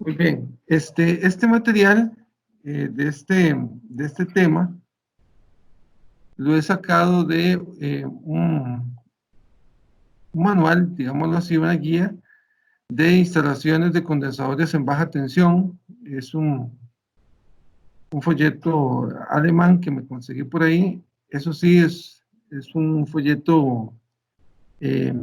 Muy bien. Este material de este tema lo he sacado de un manual, digámoslo así, una guía de instalaciones de condensadores en baja tensión. Es un folleto alemán que me conseguí por ahí. Eso sí, es un folleto, eh,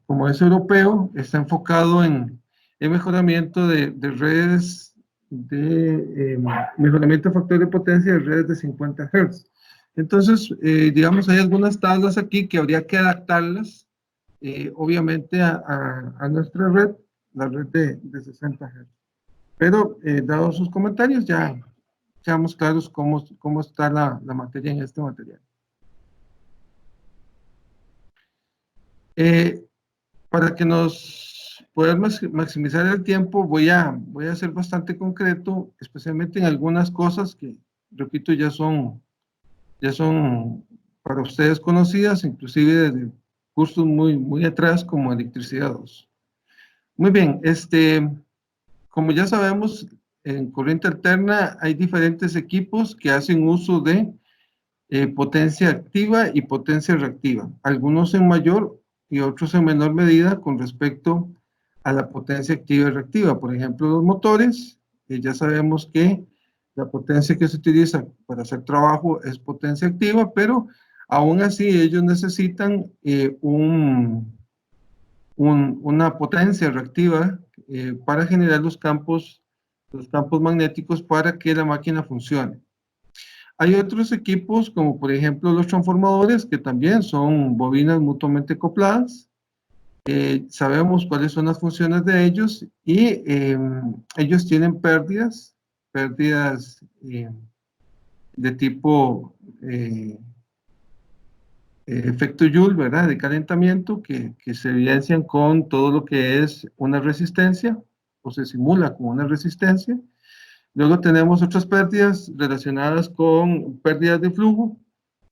como es europeo, está enfocado en mejoramiento de redes, mejoramiento de factor de potencia de redes de 50 Hz. Entonces, digamos, hay algunas tablas aquí que habría que adaptarlas, obviamente, a nuestra red, la red de 60 Hz. Pero, dados sus comentarios, ya quedamos claros cómo está la materia en este material. Para que nos podamos maximizar el tiempo, voy a ser bastante concreto, especialmente en algunas cosas que, repito, ya son para ustedes conocidas, inclusive desde cursos muy atrás, como electricidad 2. Muy bien, como ya sabemos, en corriente alterna hay diferentes equipos que hacen uso de potencia activa y potencia reactiva, algunos en mayor y otros en menor medida con respecto a la potencia activa y reactiva. Por ejemplo, los motores, ya sabemos que la potencia que se utiliza para hacer trabajo es potencia activa, pero aún así ellos necesitan una potencia reactiva para generar los campos magnéticos para que la máquina funcione. Hay otros equipos, como por ejemplo los transformadores, que también son bobinas mutuamente acopladas. Sabemos cuáles son las funciones de ellos y ellos tienen pérdidas de tipo efecto Joule, ¿verdad? De calentamiento, que se evidencian con todo lo que es una resistencia, o se simula como una resistencia. Luego tenemos otras pérdidas relacionadas con pérdidas de flujo.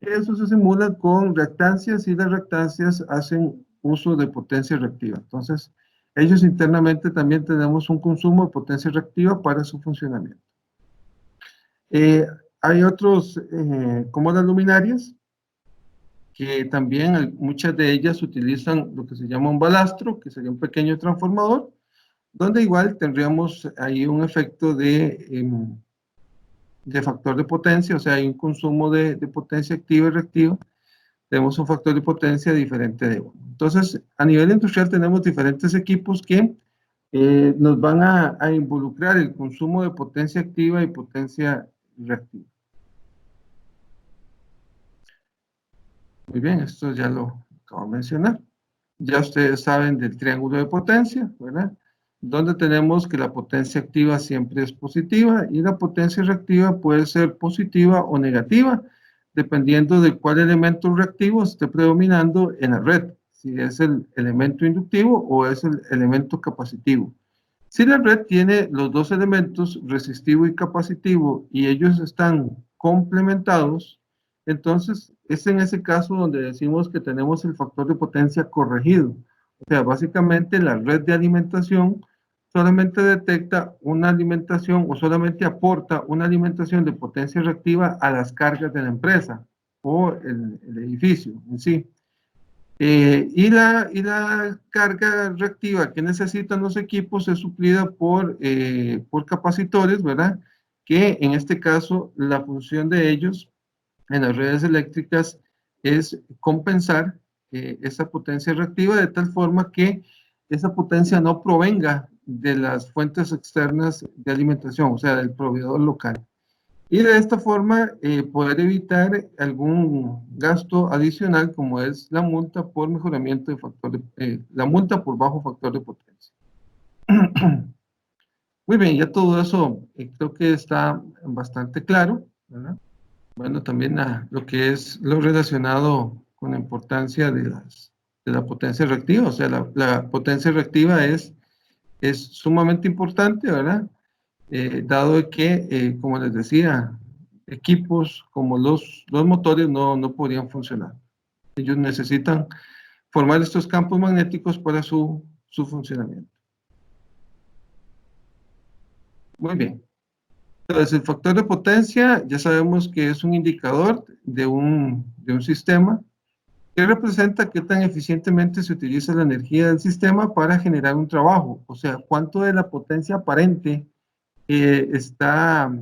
Eso se simula con reactancias y las reactancias hacen uso de potencia reactiva. Entonces, ellos internamente también tenemos un consumo de potencia reactiva para su funcionamiento. Hay otros, como las luminarias, que también muchas de ellas utilizan lo que se llama un balastro, que sería un pequeño transformador, donde igual tendríamos ahí un efecto de factor de potencia, o sea, hay un consumo de potencia activa y reactiva, tenemos un factor de potencia diferente de 1. Entonces, a nivel industrial tenemos diferentes equipos que nos van a involucrar el consumo de potencia activa y potencia reactiva. Muy bien, esto ya lo acabo de mencionar. Ya ustedes saben del triángulo de potencia, ¿verdad? Donde tenemos que la potencia activa siempre es positiva y la potencia reactiva puede ser positiva o negativa, dependiendo de cuál elemento reactivo esté predominando en la red, si es el elemento inductivo o es el elemento capacitivo. Si la red tiene los dos elementos, resistivo y capacitivo, y ellos están complementados, entonces es en ese caso donde decimos que tenemos el factor de potencia corregido. O sea, básicamente la red de alimentación solamente detecta una alimentación o solamente aporta una alimentación de potencia reactiva a las cargas de la empresa o el edificio en sí. Y la carga reactiva que necesitan los equipos es suplida por capacitores, ¿verdad? Que en este caso la función de ellos en las redes eléctricas es compensar esa potencia reactiva de tal forma que esa potencia no provenga de las fuentes externas de alimentación, o sea, del proveedor local. Y de esta forma poder evitar algún gasto adicional como es la multa por mejoramiento de factor la multa por bajo factor de potencia. Muy bien, ya todo eso creo que está bastante claro, ¿verdad? Bueno, también lo que es lo relacionado con la importancia de la potencia reactiva, o sea, la potencia reactiva es sumamente importante, ¿verdad? Dado que, como les decía, equipos como los motores no podrían funcionar. Ellos necesitan formar estos campos magnéticos para su funcionamiento. Muy bien. Entonces, el factor de potencia ya sabemos que es un indicador de un sistema que representa qué tan eficientemente se utiliza la energía del sistema para generar un trabajo. O sea, cuánto de la potencia aparente está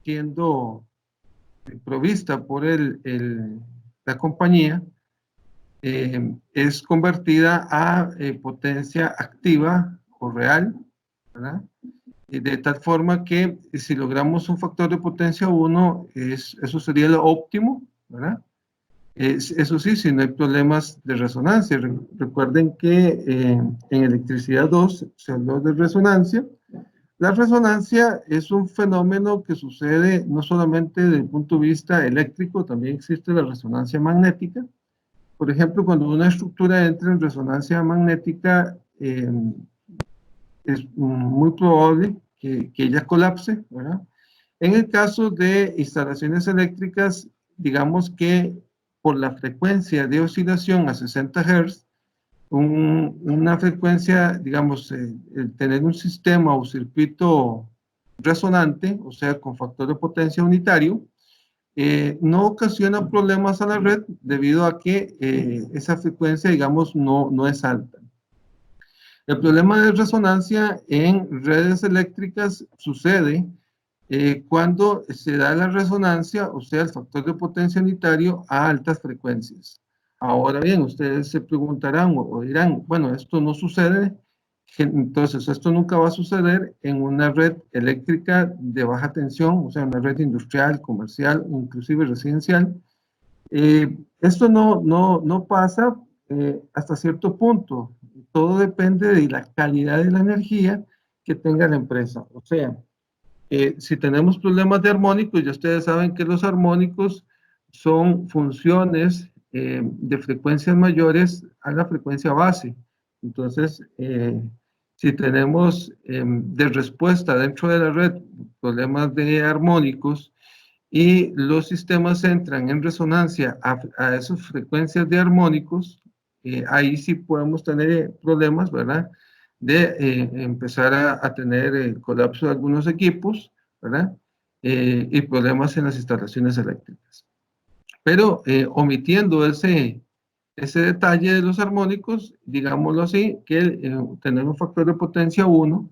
siendo provista por la compañía es convertida a potencia activa o real, ¿verdad? Y de tal forma que si logramos un factor de potencia 1, eso sería lo óptimo, ¿verdad? Eso sí, si no hay problemas de resonancia. Recuerden que en electricidad 2 se habló de resonancia. La resonancia es un fenómeno que sucede no solamente desde el punto de vista eléctrico, también existe la resonancia magnética. Por ejemplo, cuando una estructura entra en resonancia magnética, es muy probable que ella colapse, ¿verdad? En el caso de instalaciones eléctricas, digamos que por la frecuencia de oscilación a 60 Hz, una frecuencia, digamos, el tener un sistema o circuito resonante, o sea, con factor de potencia unitario, no ocasiona problemas a la red debido a que esa frecuencia, digamos, no es alta. El problema de resonancia en redes eléctricas sucede cuando se da la resonancia, o sea, el factor de potencia unitario a altas frecuencias. Ahora bien, ustedes se preguntarán o dirán, bueno, esto no sucede, entonces esto nunca va a suceder en una red eléctrica de baja tensión, o sea, una red industrial, comercial, inclusive residencial. Esto no pasa hasta cierto punto. Todo depende de la calidad de la energía que tenga la empresa. O sea, si tenemos problemas de armónicos, ya ustedes saben que los armónicos son funciones de frecuencias mayores a la frecuencia base. Entonces, si tenemos de respuesta dentro de la red problemas de armónicos y los sistemas entran en resonancia a esas frecuencias de armónicos, ahí sí podemos tener problemas, ¿verdad? De empezar a tener el colapso de algunos equipos, ¿verdad? Y problemas en las instalaciones eléctricas. Pero omitiendo ese detalle de los armónicos, digámoslo así, que tener un factor de potencia 1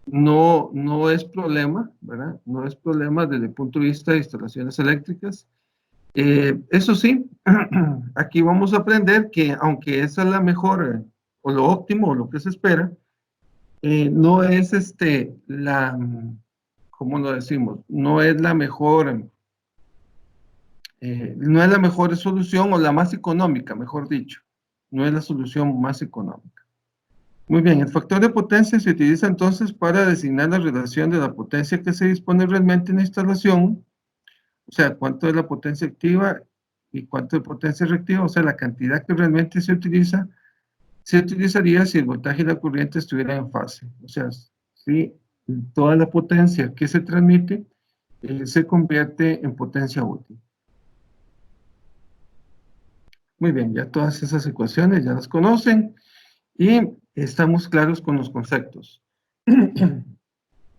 no es problema, ¿verdad? No es problema desde el punto de vista de instalaciones eléctricas. Eso sí, aquí vamos a aprender que aunque esa es la mejor o lo óptimo o lo que se espera, no es ¿cómo lo decimos? No es la mejor solución o la más económica, mejor dicho. No es la solución más económica. Muy bien, el factor de potencia se utiliza entonces para designar la relación de la potencia que se dispone realmente en la instalación, o sea, cuánto es la potencia activa y cuánto de potencia reactiva, o sea, la cantidad que realmente se utiliza, se utilizaría si el voltaje y la corriente estuvieran en fase. O sea, si toda la potencia que se transmite se convierte en potencia útil. Muy bien, ya todas esas ecuaciones ya las conocen y estamos claros con los conceptos.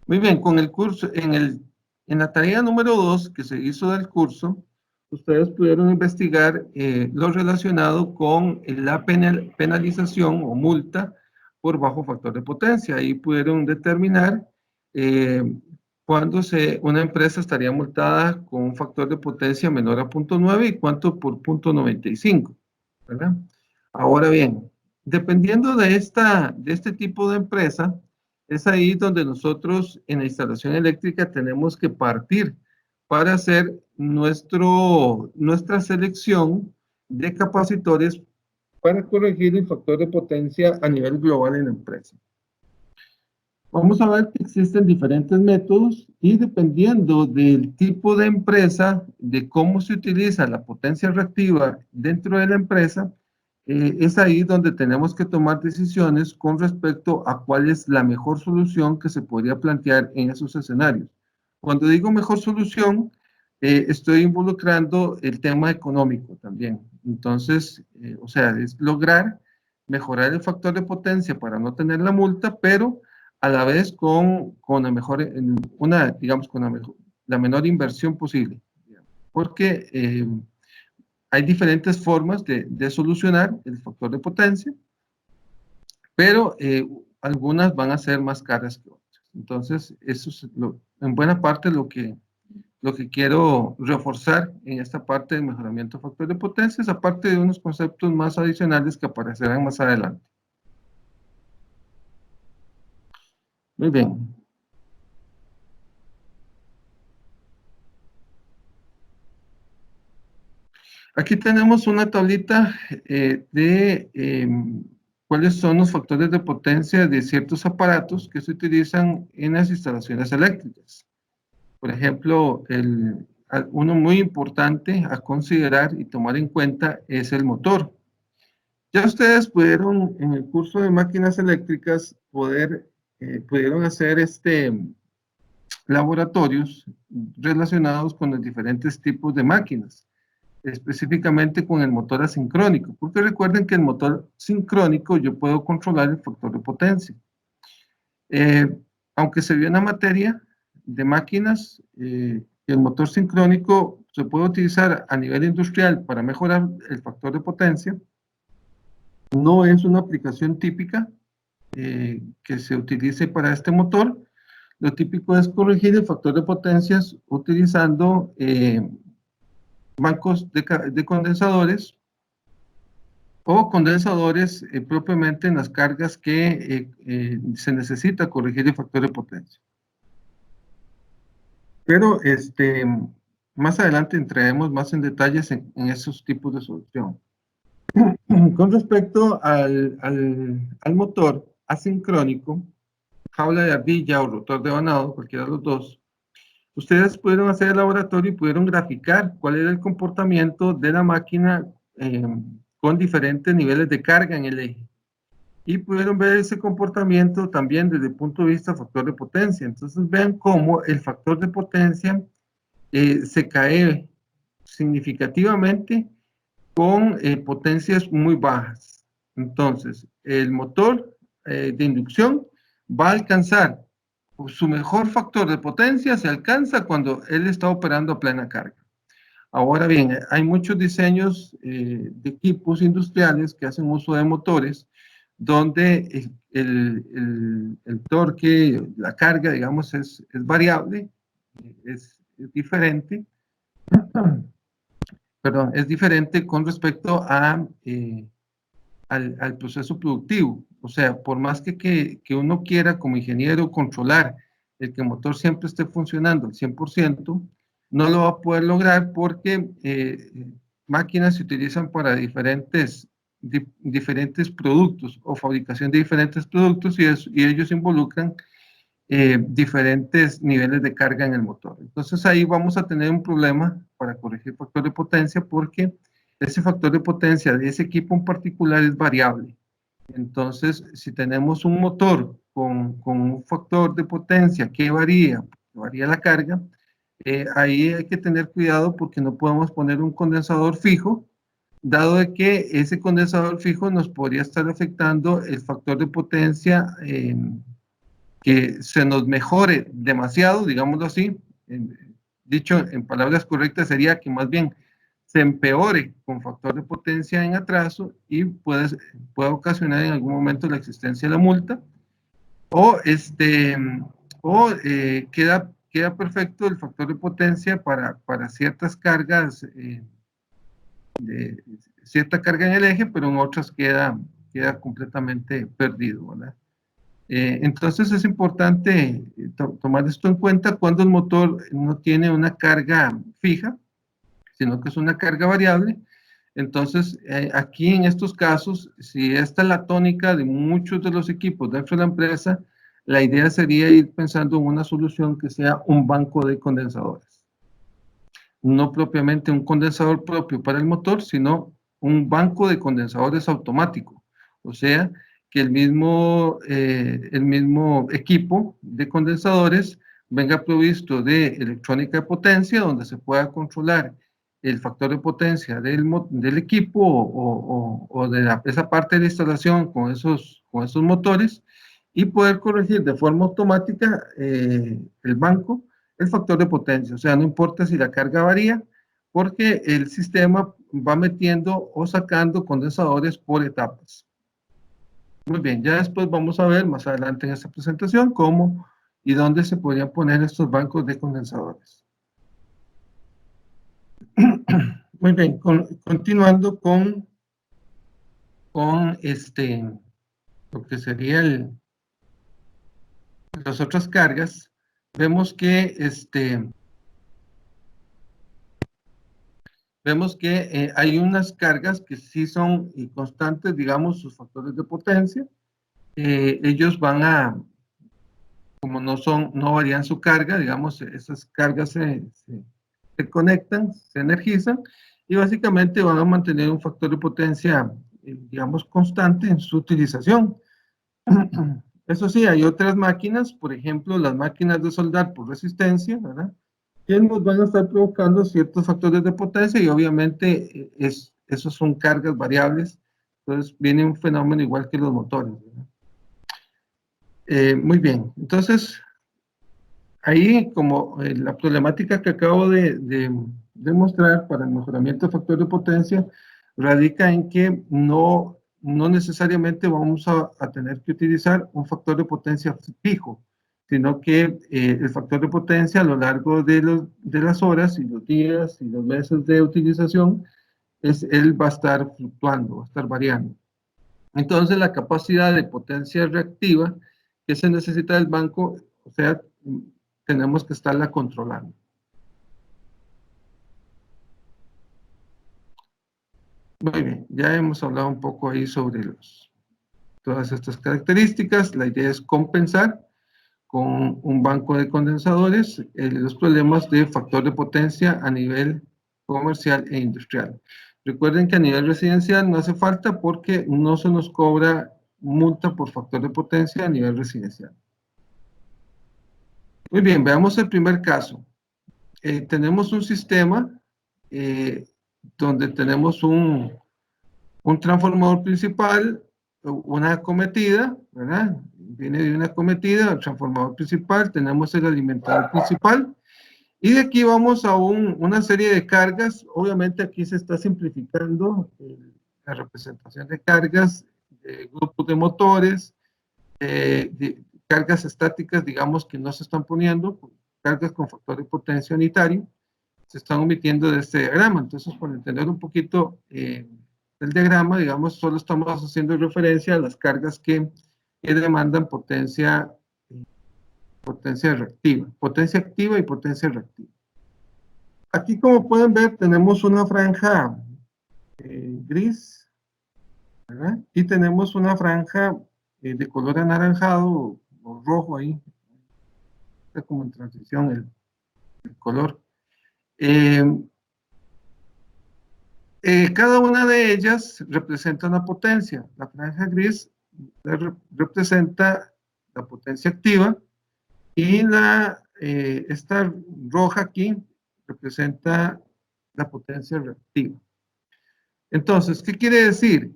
Muy bien, con el curso, en la tarea número 2 que se hizo del curso, ustedes pudieron investigar lo relacionado con la penalización o multa por bajo factor de potencia. Ahí pudieron determinar eh, cuándo una empresa estaría multada con un factor de potencia menor a 0.9 y cuánto por 0.95, ¿verdad? Ahora bien, dependiendo de este tipo de empresa, es ahí donde nosotros en la instalación eléctrica tenemos que partir para hacer nuestra selección de capacitores para corregir el factor de potencia a nivel global en la empresa. Vamos a ver que existen diferentes métodos y dependiendo del tipo de empresa, de cómo se utiliza la potencia reactiva dentro de la empresa, es ahí donde tenemos que tomar decisiones con respecto a cuál es la mejor solución que se podría plantear en esos escenarios. Cuando digo mejor solución, estoy involucrando el tema económico también. Entonces, o sea, es lograr mejorar el factor de potencia para no tener la multa, pero a la vez con la mejor, digamos, con la menor inversión posible. Porque hay diferentes formas de solucionar el factor de potencia, pero algunas van a ser más caras que otras. Entonces, eso es en buena parte lo que quiero reforzar en esta parte de mejoramiento de factor de potencia, es aparte de unos conceptos más adicionales que aparecerán más adelante. Muy bien. Aquí tenemos una tablita de cuáles son los factores de potencia de ciertos aparatos que se utilizan en las instalaciones eléctricas. Por ejemplo, uno muy importante a considerar y tomar en cuenta es el motor. Ya ustedes pudieron, en el curso de máquinas eléctricas, pudieron hacer laboratorios relacionados con los diferentes tipos de máquinas, específicamente con el motor asincrónico, porque recuerden que el motor sincrónico yo puedo controlar el factor de potencia. Aunque se vio en la materia de máquinas, el motor sincrónico se puede utilizar a nivel industrial para mejorar el factor de potencia. No es una aplicación típica que se utilice para este motor. Lo típico es corregir el factor de potencias utilizando bancos de condensadores o condensadores propiamente en las cargas que se necesita corregir el factor de potencia. Pero más adelante entraremos más en detalles en esos tipos de solución. Con respecto al motor asincrónico, jaula de ardilla o rotor de vanado, cualquiera de los dos, ustedes pudieron hacer el laboratorio y pudieron graficar cuál era el comportamiento de la máquina con diferentes niveles de carga en el eje. Y pudieron ver ese comportamiento también desde el punto de vista factor de potencia. Entonces vean cómo el factor de potencia se cae significativamente con potencias muy bajas. Entonces, el motor de inducción va a alcanzar su mejor factor de potencia, se alcanza cuando él está operando a plena carga. Ahora bien, hay muchos diseños de equipos industriales que hacen uso de motores donde el torque, la carga, digamos, es variable, es diferente, perdón, es diferente con respecto al proceso productivo. O sea, por más que uno quiera como ingeniero controlar el que el motor siempre esté funcionando al 100%, no lo va a poder lograr porque máquinas se utilizan para diferentes productos o fabricación de diferentes productos y ellos involucran diferentes niveles de carga en el motor. Entonces ahí vamos a tener un problema para corregir factor de potencia porque ese factor de potencia de ese equipo en particular es variable. Entonces, si tenemos un motor con un factor de potencia que varía la carga, ahí hay que tener cuidado porque no podemos poner un condensador fijo, dado de que ese condensador fijo nos podría estar afectando el factor de potencia que se nos mejore demasiado, digámoslo así. Dicho en palabras correctas sería que más bien se empeore con factor de potencia en atraso y puede ocasionar en algún momento la existencia de la multa, o queda perfecto el factor de potencia para ciertas cargas, cierta carga en el eje, pero en otras queda completamente perdido, ¿verdad? Entonces es importante tomar esto en cuenta cuando el motor no tiene una carga fija, sino que es una carga variable. Entonces, aquí en estos casos, si esta es la tónica de muchos de los equipos dentro de la empresa, la idea sería ir pensando en una solución que sea un banco de condensadores. No propiamente un condensador propio para el motor, sino un banco de condensadores automático. O sea, que el mismo equipo de condensadores venga provisto de electrónica de potencia, donde se pueda controlar el factor de potencia del equipo o de esa parte de la instalación con esos motores, y poder corregir de forma automática el banco el factor de potencia. O sea, no importa si la carga varía, porque el sistema va metiendo o sacando condensadores por etapas. Muy bien, ya después vamos a ver más adelante en esta presentación cómo y dónde se podrían poner estos bancos de condensadores. Muy bien, continuando con lo que sería las otras cargas, vemos que hay unas cargas que sí son constantes, digamos, sus factores de potencia. Ellos van a, como no varían su carga, digamos, esas cargas se conectan, se energizan y básicamente van a mantener un factor de potencia, digamos, constante en su utilización. Eso sí, hay otras máquinas, por ejemplo, las máquinas de soldar por resistencia, ¿verdad? Que nos van a estar provocando ciertos factores de potencia y obviamente esos son cargas variables. Entonces viene un fenómeno igual que los motores, ¿verdad? Muy bien, entonces ahí como la problemática que acabo de mostrar para el mejoramiento del factor de potencia radica en que no necesariamente vamos a tener que utilizar un factor de potencia fijo, sino que el factor de potencia a lo largo de las horas y los días y los meses de utilización, él va a estar fluctuando, va a estar variando. Entonces la capacidad de potencia reactiva que se necesita del banco, o sea, tenemos que estarla controlando. Muy bien, ya hemos hablado un poco ahí sobre todas estas características. La idea es compensar con un banco de condensadores los problemas de factor de potencia a nivel comercial e industrial. Recuerden que a nivel residencial no hace falta porque no se nos cobra multa por factor de potencia a nivel residencial. Muy bien, veamos el primer caso. Tenemos un sistema donde tenemos un transformador principal, una acometida, ¿verdad? Viene de una acometida, el transformador principal, tenemos el alimentador principal, y de aquí vamos a una serie de cargas. Obviamente aquí se está simplificando la representación de cargas, de grupos de motores, de cargas estáticas, digamos, que no se están poniendo, cargas con factor de potencia unitario, se están omitiendo de este diagrama. Entonces, por entender un poquito el diagrama, digamos, solo estamos haciendo referencia a las cargas que demandan potencia reactiva, potencia activa y potencia reactiva. Aquí, como pueden ver, tenemos una franja gris, ¿verdad? Y tenemos una franja de color anaranjado o rojo ahí, está como en transición el color. Cada una de ellas representa una potencia. La franja gris representa la potencia activa y esta roja aquí representa la potencia reactiva. Entonces, ¿qué quiere decir?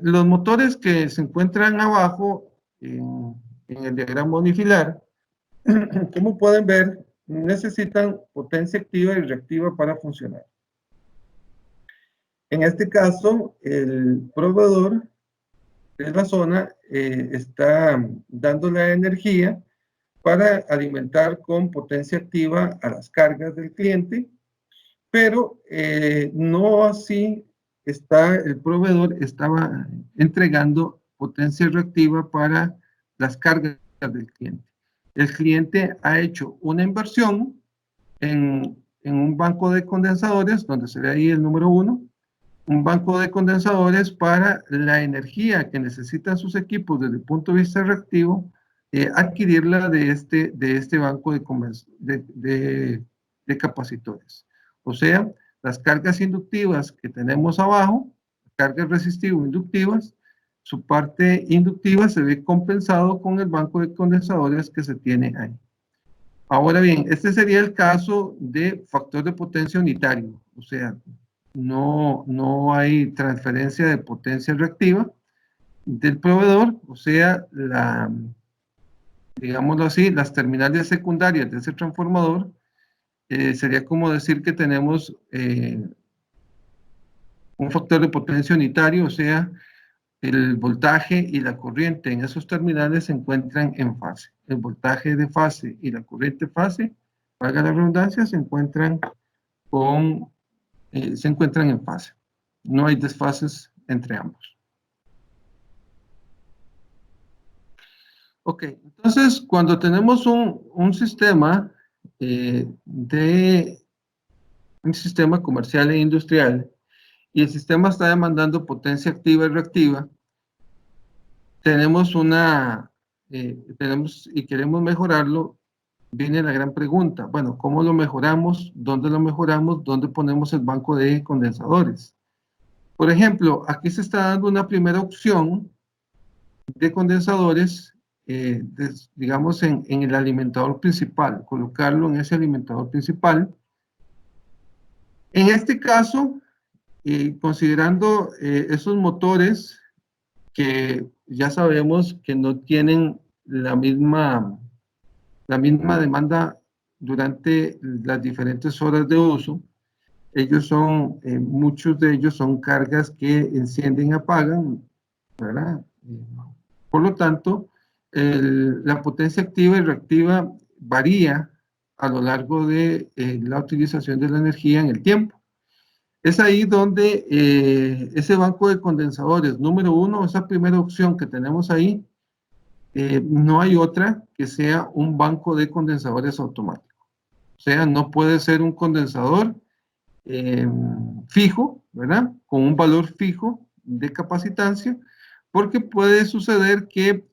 Los motores que se encuentran abajo en el diagrama unifilar, como pueden ver, necesitan potencia activa y reactiva para funcionar. En este caso, el proveedor de la zona está dando la energía para alimentar con potencia activa a las cargas del cliente, pero no así el proveedor estaba entregando potencia reactiva para las cargas del cliente. El cliente ha hecho una inversión en un banco de condensadores, donde se ve ahí el número 1, un banco de condensadores para la energía que necesitan sus equipos desde el punto de vista reactivo, adquirirla de este banco de capacitores. O sea, las cargas inductivas que tenemos abajo, cargas resistivo-inductivas, su parte inductiva se ve compensado con el banco de condensadores que se tiene ahí. Ahora bien, este sería el caso de factor de potencia unitario, o sea, no hay transferencia de potencia reactiva del proveedor, o sea, digámoslo así, las terminales secundarias de ese transformador, sería como decir que tenemos un factor de potencia unitario, o sea, el voltaje y la corriente en esos terminales se encuentran en fase. El voltaje de fase y la corriente fase, valga la redundancia, se encuentran en fase. No hay desfases entre ambos. Ok, entonces cuando tenemos un sistema un sistema comercial e industrial y el sistema está demandando potencia activa y reactiva, tenemos y queremos mejorarlo, viene la gran pregunta. Bueno, ¿cómo lo mejoramos? ¿Dónde lo mejoramos? ¿Dónde ponemos el banco de condensadores? Por ejemplo, aquí se está dando una primera opción de condensadores, digamos, en el alimentador principal, colocarlo en ese alimentador principal. En este caso, considerando esos motores que ya sabemos que no tienen la misma demanda durante las diferentes horas de uso. Muchos de ellos son cargas que encienden y apagan, ¿verdad? Por lo tanto, la potencia activa y reactiva varía a lo largo de la utilización de la energía en el tiempo. Es ahí donde ese banco de condensadores, número uno, esa primera opción que tenemos ahí, no hay otra que sea un banco de condensadores automático. O sea, no puede ser un condensador fijo, ¿verdad? Con un valor fijo de capacitancia, porque puede suceder que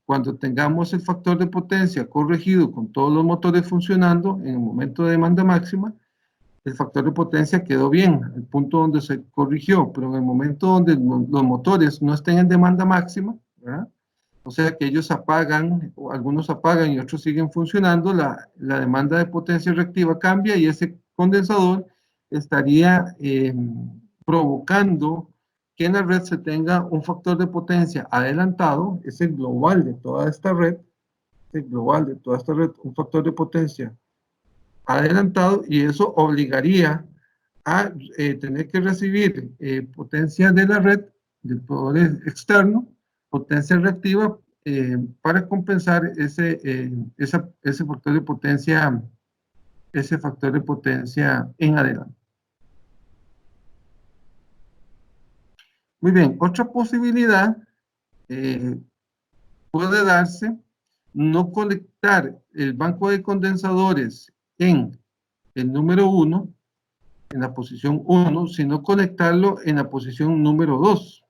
cuando tengamos el factor de potencia corregido con todos los motores funcionando en el momento de demanda máxima, el factor de potencia quedó bien, el punto donde se corrigió, pero en el momento donde los motores no estén en demanda máxima, ¿verdad? O sea que ellos apagan, o algunos apagan y otros siguen funcionando, la demanda de potencia reactiva cambia y ese condensador estaría provocando que en la red se tenga un factor de potencia adelantado, es el global de toda esta red, un factor de potencia adelantado, y eso obligaría a tener que recibir potencia de la red, del poder externo, potencia reactiva, para compensar ese factor de potencia en adelante. Muy bien, otra posibilidad puede darse no conectar el banco de condensadores en el número 1, en la posición 1, sino conectarlo en la posición número 2.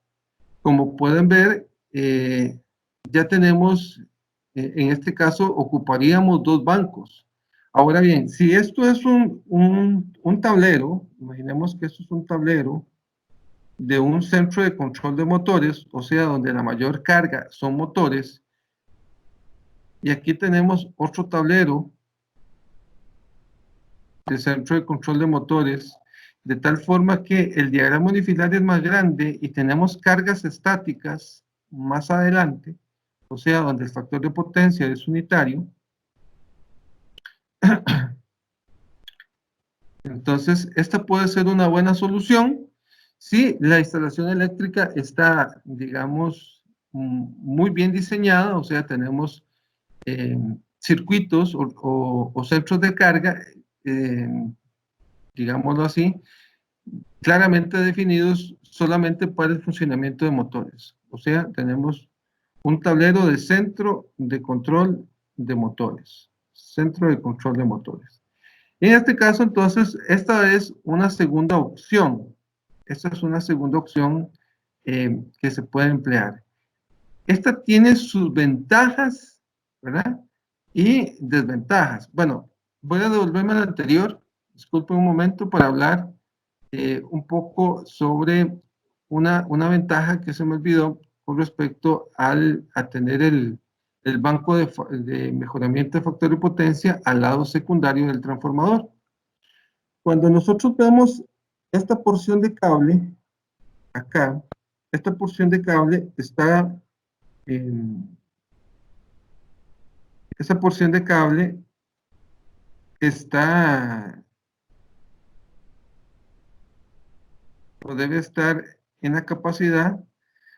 Como pueden ver, ya tenemos, en este caso, ocuparíamos dos bancos. Ahora bien, si esto es un tablero, imaginemos que esto es un tablero de un centro de control de motores, o sea, donde la mayor carga son motores, y aquí tenemos otro tablero de centro de control de motores, de tal forma que el diagrama unifilar es más grande y tenemos cargas estáticas más adelante, o sea, donde el factor de potencia es unitario. Entonces, esta puede ser una buena solución si la instalación eléctrica está, digamos, muy bien diseñada, o sea, tenemos circuitos o centros de carga, digámoslo así, claramente definidos solamente para el funcionamiento de motores. O sea, tenemos un tablero de centro de control de motores. Centro de control de motores. En este caso, entonces, esta es una segunda opción. Esta es una segunda opción que se puede emplear. Esta tiene sus ventajas, ¿verdad? Y desventajas. Bueno, voy a devolverme al anterior. Disculpen un momento para hablar un poco sobre una ventaja que se me olvidó con respecto a tener el banco de mejoramiento de factor de potencia al lado secundario del transformador. Cuando nosotros vemos esta porción de cable, acá, esta porción de cable está esa porción de cable está o debe estar en la capacidad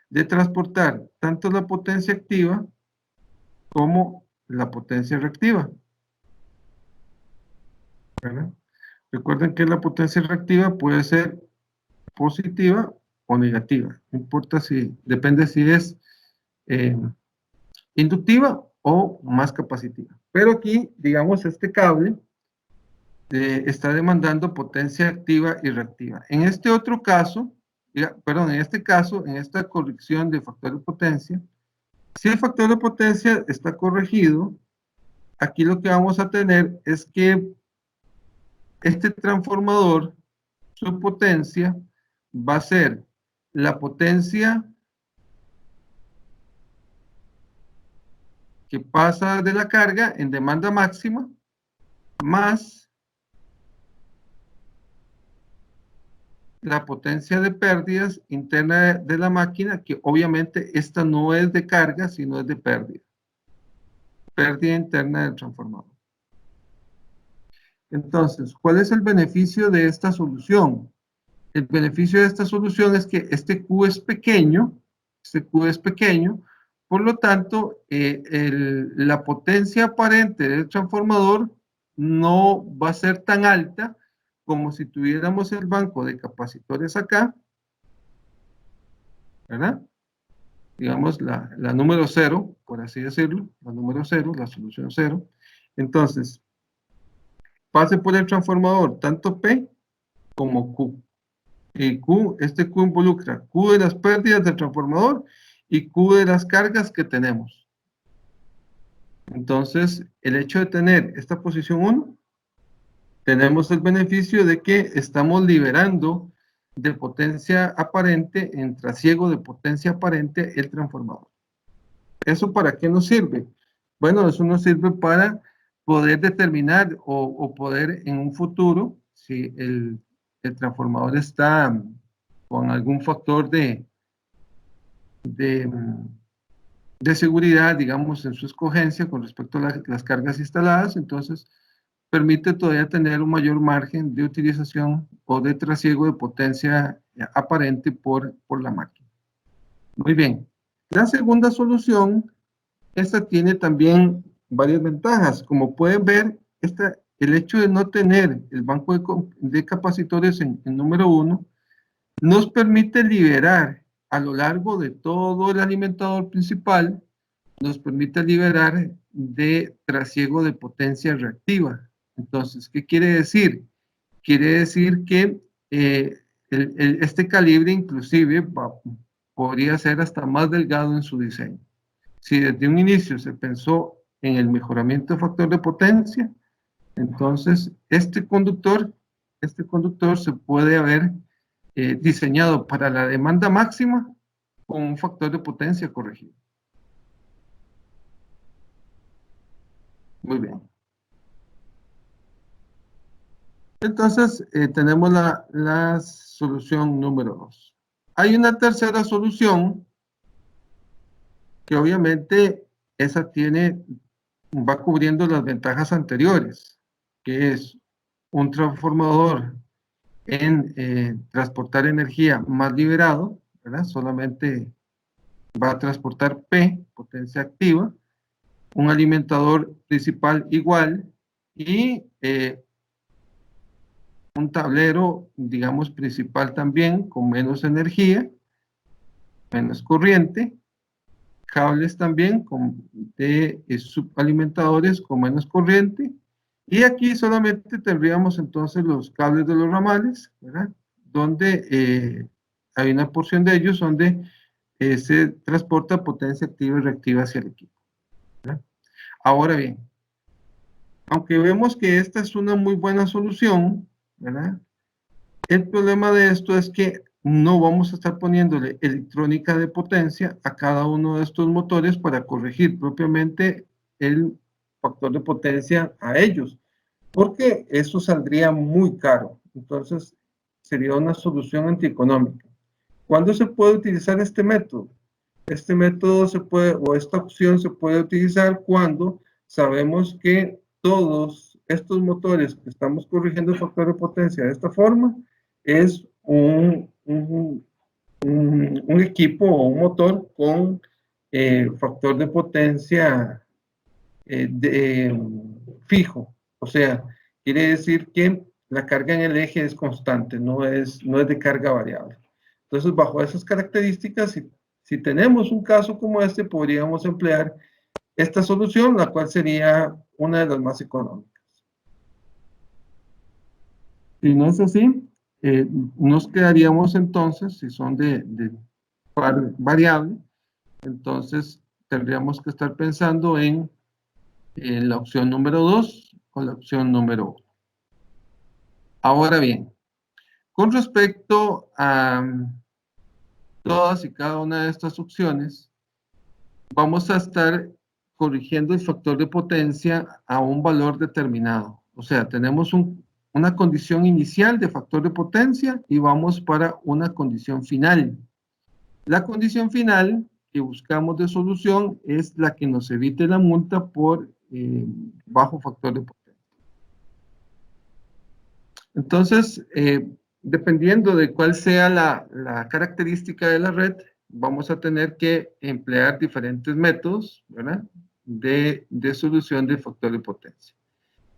de transportar tanto la potencia activa como la potencia reactiva, ¿verdad? Recuerden que la potencia reactiva puede ser positiva o negativa, no importa si, depende si es eh, inductiva o más capacitiva. Pero aquí, digamos, este cable está demandando potencia activa y reactiva. En este otro caso, perdón, en este caso, en esta corrección de factor de potencia, si el factor de potencia está corregido, aquí lo que vamos a tener es que este transformador, su potencia, va a ser la potencia que pasa de la carga en demanda máxima, más la potencia de pérdidas interna de la máquina, que obviamente esta no es de carga, sino es de pérdida. Pérdida interna del transformador. Entonces, ¿cuál es el beneficio de esta solución? El beneficio de esta solución es que este Q es pequeño, por lo tanto, la potencia aparente del transformador no va a ser tan alta como si tuviéramos el banco de capacitores acá, ¿verdad? Digamos la número 0, por así decirlo, la número 0, la solución 0. Entonces, pase por el transformador tanto P como Q. Y Q, este Q involucra Q de las pérdidas del transformador y Q de las cargas que tenemos. Entonces, el hecho de tener esta posición 1, tenemos el beneficio de que estamos liberando de potencia aparente, en trasiego de potencia aparente, el transformador. ¿Eso para qué nos sirve? Bueno, eso nos sirve para poder determinar o poder en un futuro, si el transformador está con algún factor de seguridad, digamos, en su escogencia con respecto a las cargas instaladas, entonces permite todavía tener un mayor margen de utilización o de trasiego de potencia aparente por la máquina. Muy bien. La segunda solución, esta tiene también varias ventajas. Como pueden ver, el hecho de no tener el banco de capacitores en número 1 nos permite liberar a lo largo de todo el alimentador principal, nos permite liberar de trasiego de potencia reactiva. Entonces, ¿qué quiere decir? Quiere decir que este calibre inclusive podría ser hasta más delgado en su diseño. Si desde un inicio se pensó en el mejoramiento de factor de potencia, entonces este conductor se puede haber diseñado para la demanda máxima con un factor de potencia corregido. Muy bien. Entonces, tenemos la solución número 2. Hay una tercera solución que obviamente esa va cubriendo las ventajas anteriores, que es un transformador en transportar energía más liberado, ¿verdad? Solamente va a transportar P, potencia activa, un alimentador principal igual y un tablero, digamos, principal también con menos energía, menos corriente, cables también de subalimentadores con menos corriente, y aquí solamente tendríamos entonces los cables de los ramales, ¿verdad? Donde hay una porción de ellos donde se transporta potencia activa y reactiva hacia el equipo, ¿verdad? Ahora bien, aunque vemos que esta es una muy buena solución, ¿verdad? El problema de esto es que no vamos a estar poniéndole electrónica de potencia a cada uno de estos motores para corregir propiamente el factor de potencia a ellos, porque eso saldría muy caro. Entonces, sería una solución antieconómica. ¿Cuándo se puede utilizar este método? Este método se puede, o esta opción se puede utilizar cuando sabemos que todos estos motores que estamos corrigiendo el factor de potencia de esta forma es un equipo o un motor con factor de potencia fijo. O sea, quiere decir que la carga en el eje es constante, no es de carga variable. Entonces, bajo esas características, si tenemos un caso como este, podríamos emplear esta solución, la cual sería una de las más económicas. Si no es así, nos quedaríamos entonces, si son de par variable, entonces tendríamos que estar pensando en la opción número 2 o la opción número 1. Ahora bien, con respecto a todas y cada una de estas opciones, vamos a estar corrigiendo el factor de potencia a un valor determinado. O sea, tenemos una condición inicial de factor de potencia y vamos para una condición final. La condición final que buscamos de solución es la que nos evite la multa por bajo factor de potencia. Entonces, dependiendo de cuál sea la característica de la red, vamos a tener que emplear diferentes métodos, ¿verdad?, de solución del factor de potencia.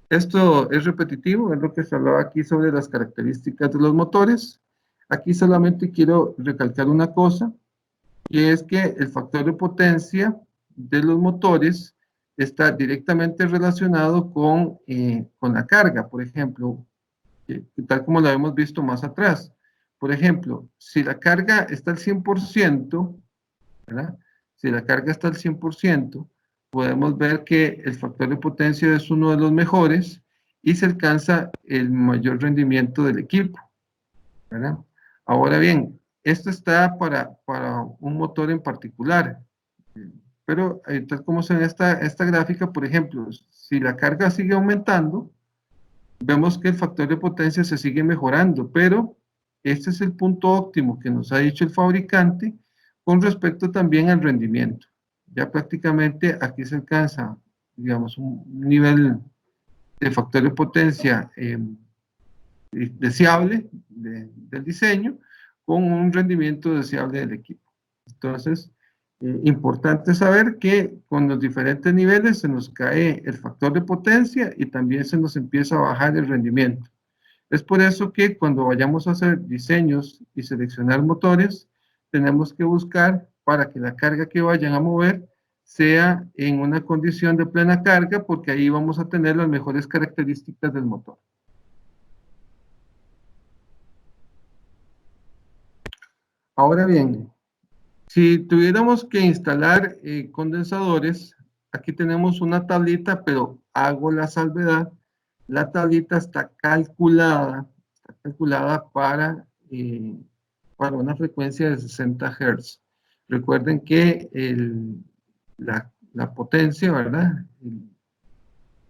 Esto es repetitivo, es lo que se hablaba aquí sobre las características de los motores. Aquí solamente quiero recalcar una cosa, y es que el factor de potencia de los motores está directamente relacionado con la carga. Por ejemplo, tal como lo hemos visto más atrás. Por ejemplo, si la carga está al 100%, ¿verdad? Si la carga está al 100%, podemos ver que el factor de potencia es uno de los mejores y se alcanza el mayor rendimiento del equipo, ¿verdad? Ahora bien, esto está para un motor en particular, pero tal como se ve esta gráfica, por ejemplo, si la carga sigue aumentando, vemos que el factor de potencia se sigue mejorando, pero este es el punto óptimo que nos ha dicho el fabricante con respecto también al rendimiento. Ya prácticamente aquí se alcanza, digamos, un nivel de factor de potencia deseable del diseño con un rendimiento deseable del equipo. Entonces, importante saber que con los diferentes niveles se nos cae el factor de potencia y también se nos empieza a bajar el rendimiento. Es por eso que cuando vayamos a hacer diseños y seleccionar motores, tenemos que buscar para que la carga que vayan a mover sea en una condición de plena carga, porque ahí vamos a tener las mejores características del motor. Ahora bien, si tuviéramos que instalar condensadores, aquí tenemos una tablita, pero hago la salvedad. La tablita está calculada para una frecuencia de 60 Hz. Recuerden que la potencia, ¿verdad?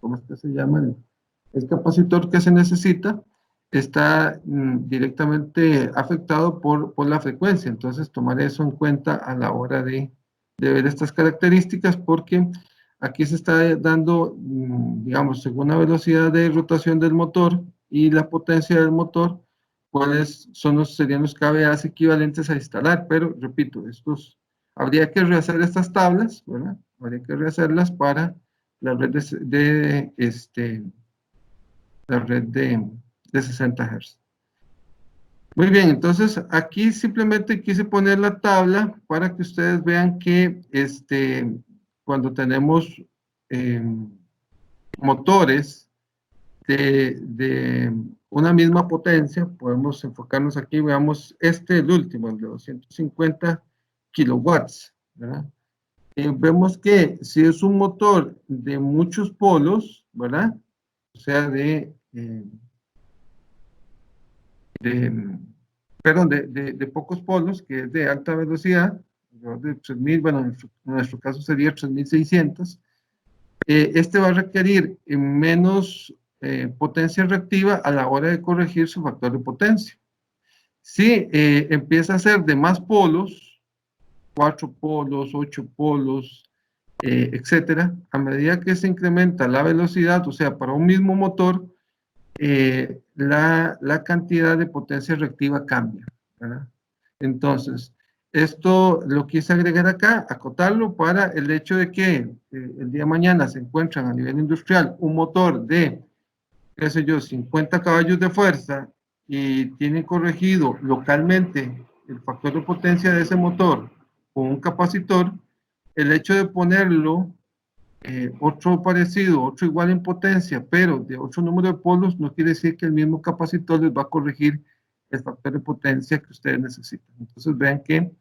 ¿Cómo es que se llama? El capacitor que se necesita está directamente afectado por la frecuencia. Entonces, tomar eso en cuenta a la hora de ver estas características, porque aquí se está dando, digamos, según la velocidad de rotación del motor y la potencia del motor, cuáles serían los kVA equivalentes a instalar. Pero, repito, habría que rehacer estas tablas, ¿verdad? Habría que rehacerlas para la red de 60 Hz. Muy bien, entonces aquí simplemente quise poner la tabla para que ustedes vean que cuando tenemos motores de una misma potencia, podemos enfocarnos aquí, veamos el último, el de 250 kilowatts, ¿verdad? Vemos que si es un motor de muchos polos, ¿verdad? O sea, de pocos polos, que es de alta velocidad, de 3000, bueno, en nuestro caso sería 3600, este va a requerir menos potencia reactiva a la hora de corregir su factor de potencia. Si empieza a ser de más polos, 4 polos, 8 polos, etcétera. A medida que se incrementa la velocidad, o sea, para un mismo motor, la cantidad de potencia reactiva cambia, ¿verdad? Entonces, esto lo quise agregar acá, acotarlo para el hecho de que el día de mañana se encuentran a nivel industrial un motor de, qué sé yo, 50 caballos de fuerza y tienen corregido localmente el factor de potencia de ese motor con un capacitor, el hecho de ponerlo otro parecido, otro igual en potencia, pero de otro número de polos, no quiere decir que el mismo capacitor les va a corregir el factor de potencia que ustedes necesitan. Entonces vean que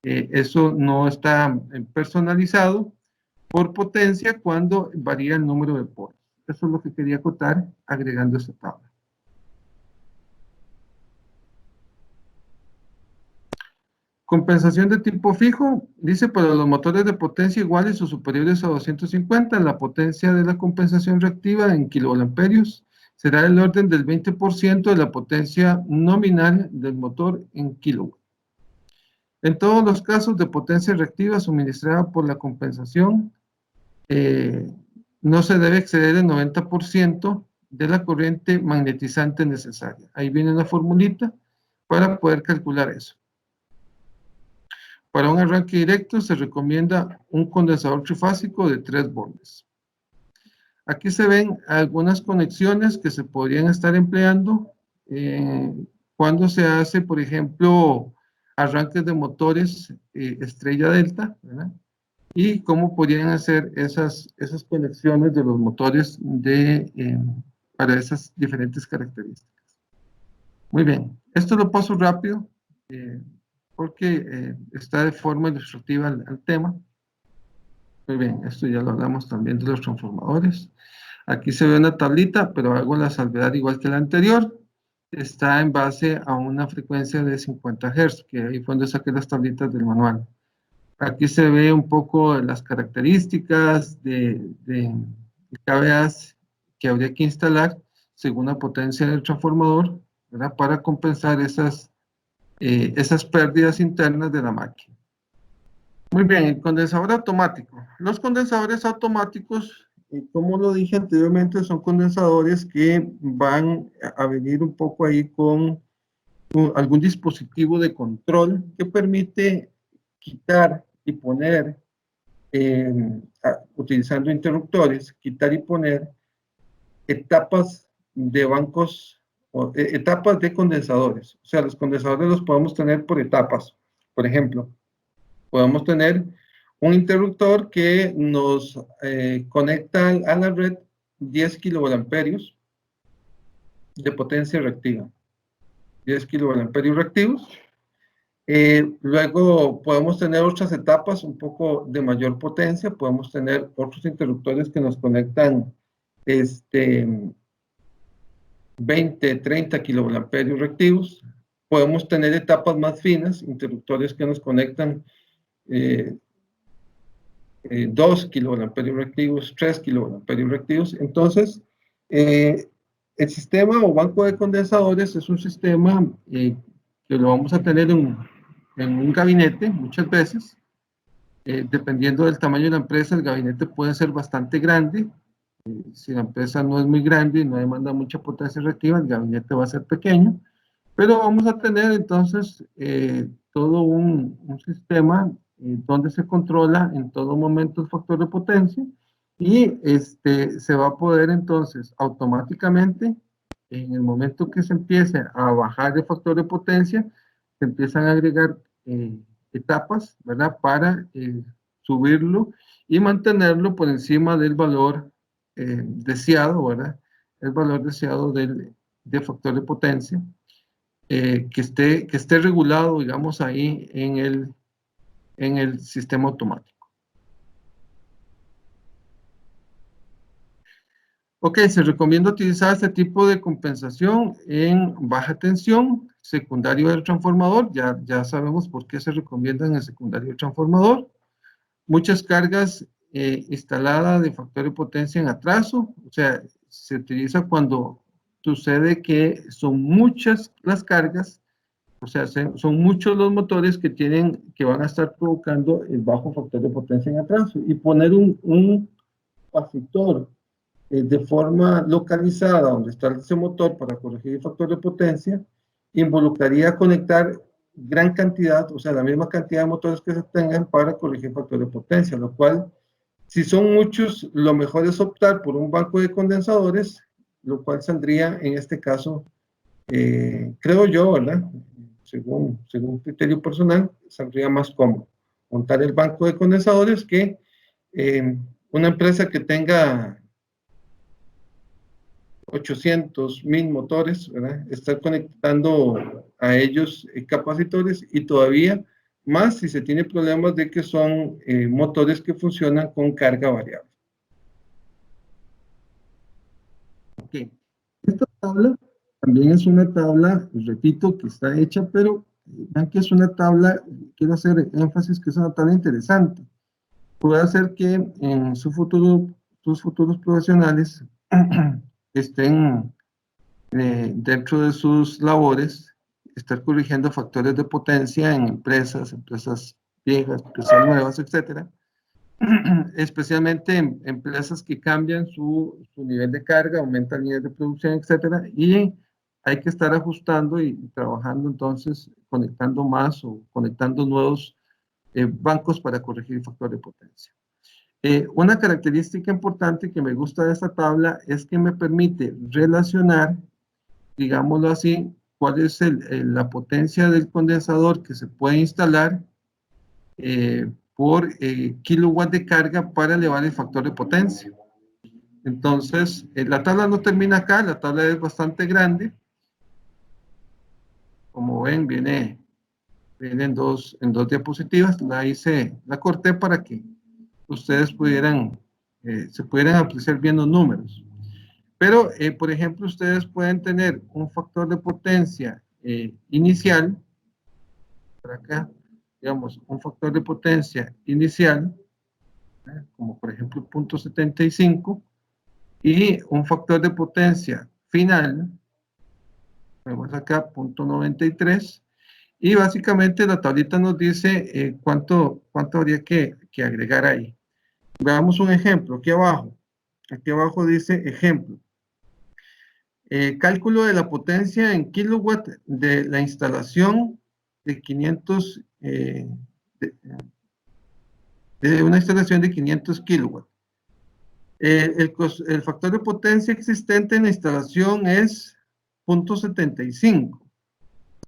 eso no está personalizado por potencia cuando varía el número de polos. Eso es lo que quería acotar agregando esta tabla. Compensación de tipo fijo, dice, para los motores de potencia iguales o superiores a 250, la potencia de la compensación reactiva en kiloamperios será del orden del 20% de la potencia nominal del motor en kilowatt. En todos los casos de potencia reactiva suministrada por la compensación, no se debe exceder el 90% de la corriente magnetizante necesaria. Ahí viene la formulita para poder calcular eso. Para un arranque directo se recomienda un condensador trifásico de 3 bornes. Aquí se ven algunas conexiones que se podrían estar empleando cuando se hace, por ejemplo, arranques de motores estrella delta, ¿verdad? Y cómo podrían hacer esas conexiones de los motores para esas diferentes características. Muy bien, esto lo paso rápido. Porque está de forma ilustrativa al tema. Muy bien, esto ya lo hablamos también de los transformadores. Aquí se ve una tablita, pero hago la salvedad igual que la anterior. Está en base a una frecuencia de 50 Hz, que ahí fue donde saqué las tablitas del manual. Aquí se ve un poco las características de KVAs que habría que instalar según la potencia del transformador, ¿verdad? Para compensar esas pérdidas internas de la máquina. Muy bien, el condensador automático. Los condensadores automáticos, como lo dije anteriormente, son condensadores que van a venir un poco ahí con algún dispositivo de control que permite quitar y poner, utilizando interruptores, quitar y poner etapas de bancos, etapas de condensadores. O sea, los condensadores los podemos tener por etapas. Por ejemplo, podemos tener un interruptor que nos conecta a la red 10 kilovoltamperios de potencia reactiva. 10 kilovoltamperios reactivos. Luego podemos tener otras etapas un poco de mayor potencia. Podemos tener otros interruptores que nos conectan 20, 30 kilovoltamperios reactivos. Podemos tener etapas más finas, interruptores que nos conectan 2 kilovoltamperios reactivos, 3 kilovoltamperios reactivos. Entonces, el sistema o banco de condensadores es un sistema que lo vamos a tener en un gabinete muchas veces. Dependiendo del tamaño de la empresa, el gabinete puede ser bastante grande. Si la empresa no es muy grande y no demanda mucha potencia reactiva, el gabinete va a ser pequeño. Pero vamos a tener entonces todo un sistema donde se controla en todo momento el factor de potencia y se va a poder entonces automáticamente, en el momento que se empiece a bajar el factor de potencia, se empiezan a agregar etapas, ¿verdad? Para subirlo y mantenerlo por encima del valor deseado, ¿verdad? El valor deseado de factor de potencia. Que esté regulado, digamos, ahí en el sistema automático. Ok, se recomienda utilizar este tipo de compensación en baja tensión, secundario del transformador. Ya sabemos por qué se recomienda en el secundario del transformador. Muchas cargas instaladas de factor de potencia en atraso, o sea, se utiliza cuando sucede que son muchas las cargas O sea, son muchos los motores que van a estar provocando el bajo factor de potencia en atraso. Y poner un capacitor de forma localizada donde está ese motor para corregir el factor de potencia, involucraría conectar gran cantidad, o sea, la misma cantidad de motores que se tengan para corregir el factor de potencia, lo cual, si son muchos, lo mejor es optar por un banco de condensadores, lo cual saldría en este caso, creo yo, ¿verdad? Según criterio personal, saldría más cómodo montar el banco de condensadores que una empresa que tenga 800,000 motores, ¿verdad? Estar conectando a ellos capacitores y todavía más si se tiene problemas de que son motores que funcionan con carga variable. Okay. Esta tabla también es una tabla, repito, que está hecha, pero vean que es una tabla, quiero hacer énfasis que es una tabla interesante. Puede hacer que en sus futuros profesionales estén dentro de sus labores, estar corrigiendo factores de potencia en empresas viejas, empresas nuevas, etcétera, especialmente en empresas que cambian su nivel de carga, aumentan el nivel de producción, etcétera, y hay que estar ajustando y trabajando entonces, conectando más o conectando nuevos bancos para corregir el factor de potencia. Una característica importante que me gusta de esta tabla es que me permite relacionar, digámoslo así, cuál es la potencia del condensador que se puede instalar por kilowatt de carga para elevar el factor de potencia. Entonces, la tabla no termina acá, la tabla es bastante grande. Como ven, viene en dos diapositivas. La corté para que ustedes se pudieran apreciar bien los números. Pero, por ejemplo, ustedes pueden tener un factor de potencia inicial, por acá, digamos, un factor de potencia inicial, como por ejemplo 0.75, y un factor de potencia final, vemos acá 0.93, y básicamente la tablita nos dice cuánto habría que agregar ahí. Veamos un ejemplo, aquí abajo dice ejemplo. Cálculo de la potencia en kilowatt de la instalación de 500, de una instalación de 500 kilowatts. El factor de potencia existente en la instalación es 0.75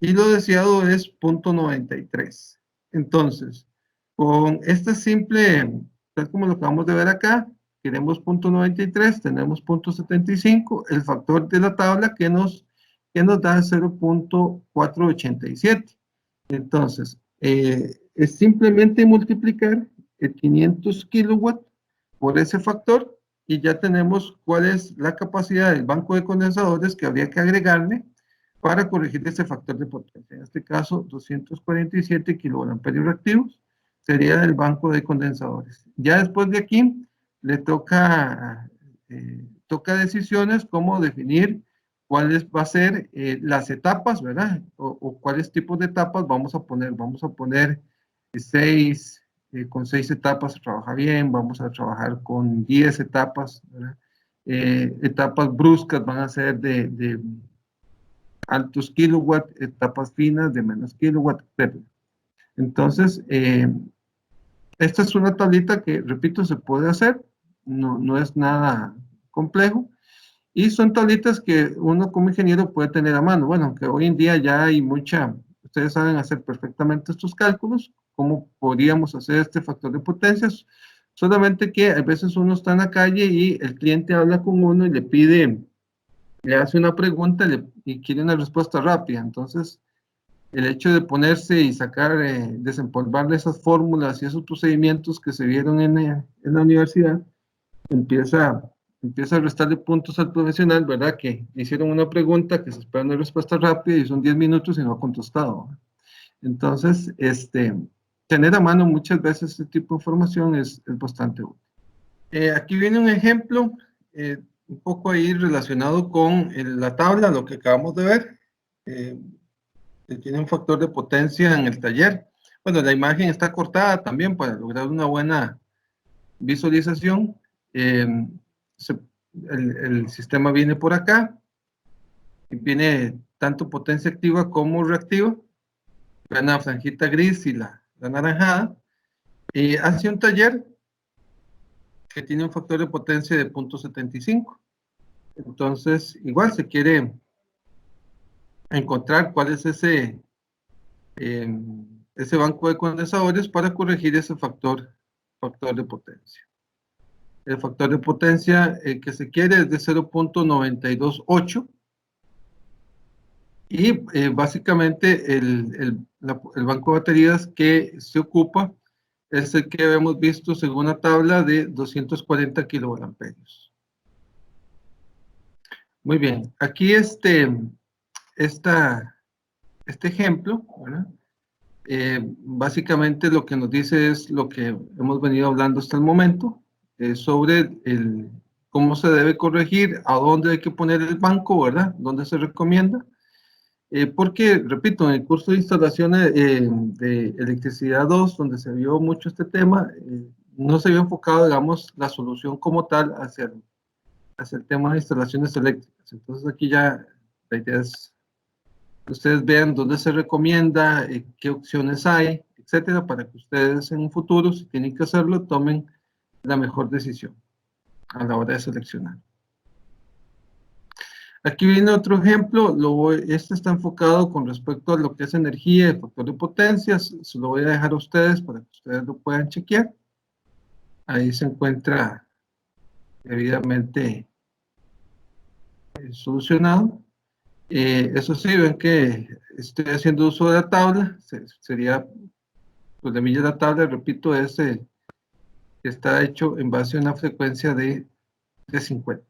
y lo deseado es 0.93. Entonces, con este simple, tal como lo acabamos de ver acá, queremos 0.93, tenemos 0.75, el factor de la tabla que nos da 0.487. Entonces, es simplemente multiplicar el 500 kilowatts por ese factor y ya tenemos cuál es la capacidad del banco de condensadores que habría que agregarle para corregir este factor de potencia. En este caso, 247 kiloamperios reactivos sería el banco de condensadores. Ya después de aquí, le toca decisiones como definir cuáles va a ser las etapas, ¿verdad? O cuáles tipos de etapas vamos a poner. Vamos a poner 6, con 6 etapas se trabaja bien, vamos a trabajar con 10 etapas, ¿verdad? Etapas bruscas van a ser de altos kilowatts, etapas finas de menos kilowatts, etc. Entonces, esta es una tablita que, repito, se puede hacer, no es nada complejo, y son tablitas que uno como ingeniero puede tener a mano. Bueno, aunque hoy en día ya hay ustedes saben hacer perfectamente estos cálculos, cómo podríamos hacer este factor de potencias, solamente que a veces uno está en la calle y el cliente habla con uno y le hace una pregunta y quiere una respuesta rápida. Entonces, el hecho de ponerse y sacar, desempolvarle esas fórmulas y esos procedimientos que se vieron en la universidad, empieza a restarle puntos al profesional, ¿verdad? Que hicieron una pregunta, que se espera una respuesta rápida y son 10 minutos y no ha contestado. Entonces, tener a mano muchas veces este tipo de información es bastante útil. Aquí viene un ejemplo, un poco ahí relacionado con la tabla, lo que acabamos de ver. tiene un factor de potencia en el taller. Bueno, la imagen está cortada también para lograr una buena visualización. Eh, el sistema viene por acá y viene tanto potencia activa como reactiva. Vean la franjita gris y la naranjada. Hace un taller que tiene un factor de potencia de 0.75. Entonces, igual se quiere encontrar cuál es ese banco de condensadores para corregir ese factor de potencia. El factor de potencia que se quiere es de 0.928 y básicamente el banco de baterías que se ocupa es el que hemos visto según la tabla de 240 kiloamperios. Muy bien, aquí este ejemplo, ¿verdad? Básicamente lo que nos dice es lo que hemos venido hablando hasta el momento, sobre cómo se debe corregir, a dónde hay que poner el banco, ¿verdad? Dónde se recomienda. Porque, repito, en el curso de instalaciones de electricidad 2, donde se vio mucho este tema, no se vio enfocado, digamos, la solución como tal hacia el tema de instalaciones eléctricas. Entonces aquí ya la idea es que ustedes vean dónde se recomienda, qué opciones hay, etcétera, para que ustedes en un futuro, si tienen que hacerlo, tomen la mejor decisión a la hora de seleccionar. Aquí viene otro ejemplo. Este está enfocado con respecto a lo que es energía y factor de potencias. Se lo voy a dejar a ustedes para que ustedes lo puedan chequear. Ahí se encuentra debidamente solucionado. Eso sí, ven que estoy haciendo uso de la tabla. Sería, pues de mí la tabla, repito, está hecho en base a una frecuencia de 50.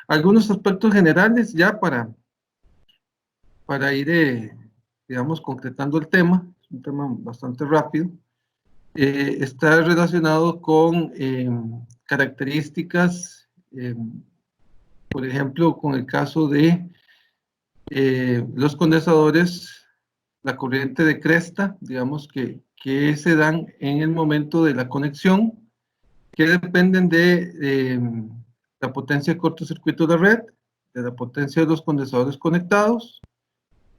Algunos aspectos generales ya para ir, digamos, concretando el tema. Es un tema bastante rápido. Está relacionado con características, por ejemplo, con el caso de los condensadores, la corriente de cresta, digamos, que se dan en el momento de la conexión, que dependen de la potencia de cortocircuito de la red, de la potencia de los condensadores conectados,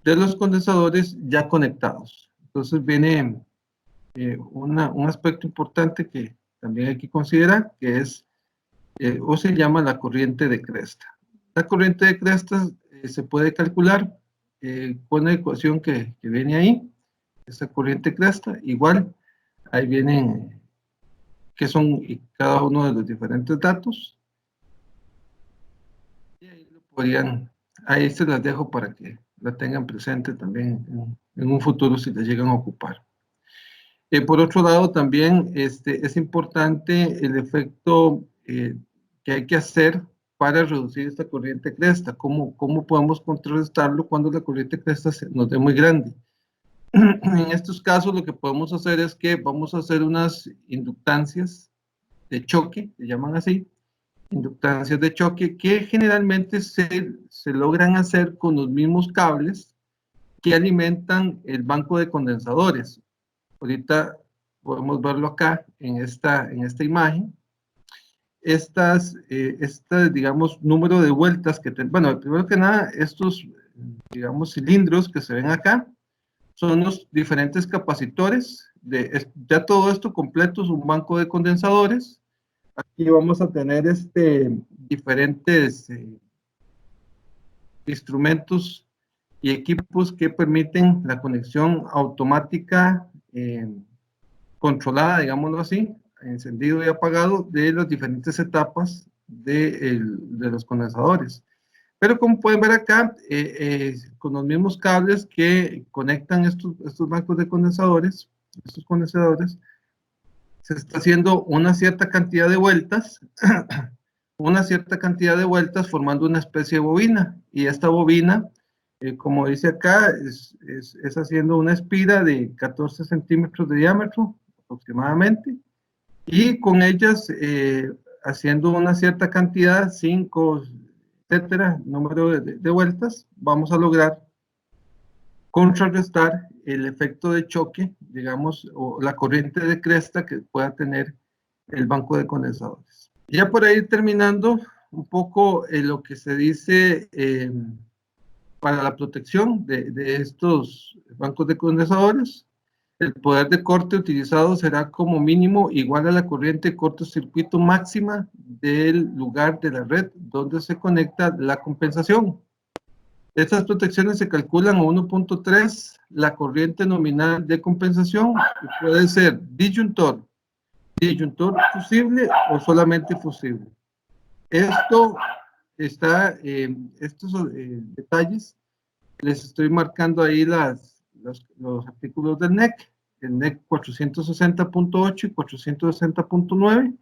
de los condensadores ya conectados. Entonces viene un aspecto importante que también hay que considerar, que es, o se llama la corriente de cresta. La corriente de cresta se puede calcular con la ecuación que viene ahí, esa corriente cresta. Igual, ahí vienen qué son cada uno de los diferentes datos. Y ahí se las dejo para que la tengan presente también en un futuro si la llegan a ocupar. Por otro lado, también es importante el efecto que hay que hacer para reducir esta corriente cresta. ¿Cómo podemos contrarrestarlo cuando la corriente cresta nos dé muy grande? En estos casos lo que podemos hacer es que vamos a hacer unas inductancias de choque, se llaman así, inductancias de choque, que generalmente se logran hacer con los mismos cables que alimentan el banco de condensadores. Ahorita podemos verlo acá en esta imagen. Digamos, número de vueltas que bueno, primero que nada, estos, digamos, cilindros que se ven acá son los diferentes capacitores. Ya todo esto completo es un banco de condensadores. Aquí vamos a tener diferentes instrumentos y equipos que permiten la conexión automática controlada, digámoslo así, encendido y apagado de las diferentes etapas de los condensadores. Pero como pueden ver acá, con los mismos cables que conectan estos bancos de condensadores, se está haciendo una cierta cantidad de vueltas, formando una especie de bobina. Y esta bobina, como dice acá, es haciendo una espira de 14 centímetros de diámetro aproximadamente, y con ellas haciendo una cierta cantidad, 5, etcétera, número de vueltas, vamos a lograr contrarrestar el efecto de choque, digamos, o la corriente de cresta que pueda tener el banco de condensadores. Ya por ahí terminando un poco lo que se dice para la protección de estos bancos de condensadores. El poder de corte utilizado será como mínimo igual a la corriente de cortocircuito máxima del lugar de la red donde se conecta la compensación. Estas protecciones se calculan a 1.3 la corriente nominal de compensación, que puede ser disyuntor fusible o solamente fusible. Esto está, estos detalles, les estoy marcando ahí los artículos del NEC, el NEC 460.8 y 460.9,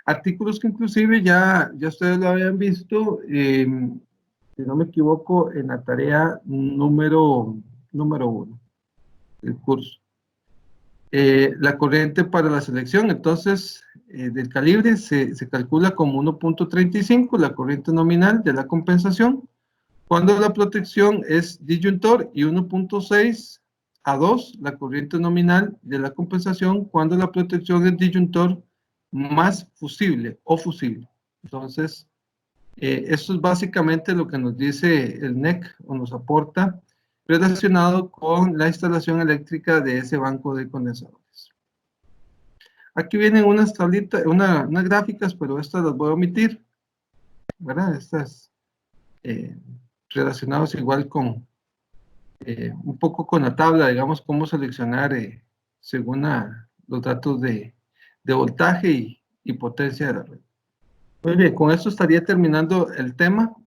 artículos que inclusive ya ustedes lo habían visto, si no me equivoco, en la tarea número 1 del curso. La corriente para la selección, entonces, del calibre se calcula como 1.35, la corriente nominal de la compensación, cuando la protección es disyuntor, y 1.6 a 2, la corriente nominal de la compensación, cuando la protección es disyuntor más fusible o fusible. Entonces, esto es básicamente lo que nos dice el NEC o nos aporta relacionado con la instalación eléctrica de ese banco de condensadores. Aquí vienen unas tablitas, unas gráficas, pero estas las voy a omitir, ¿verdad? Estas relacionadas igual con un poco con la tabla, digamos, cómo seleccionar según los datos de voltaje y potencia de la red. Muy bien, con esto estaría terminando el tema.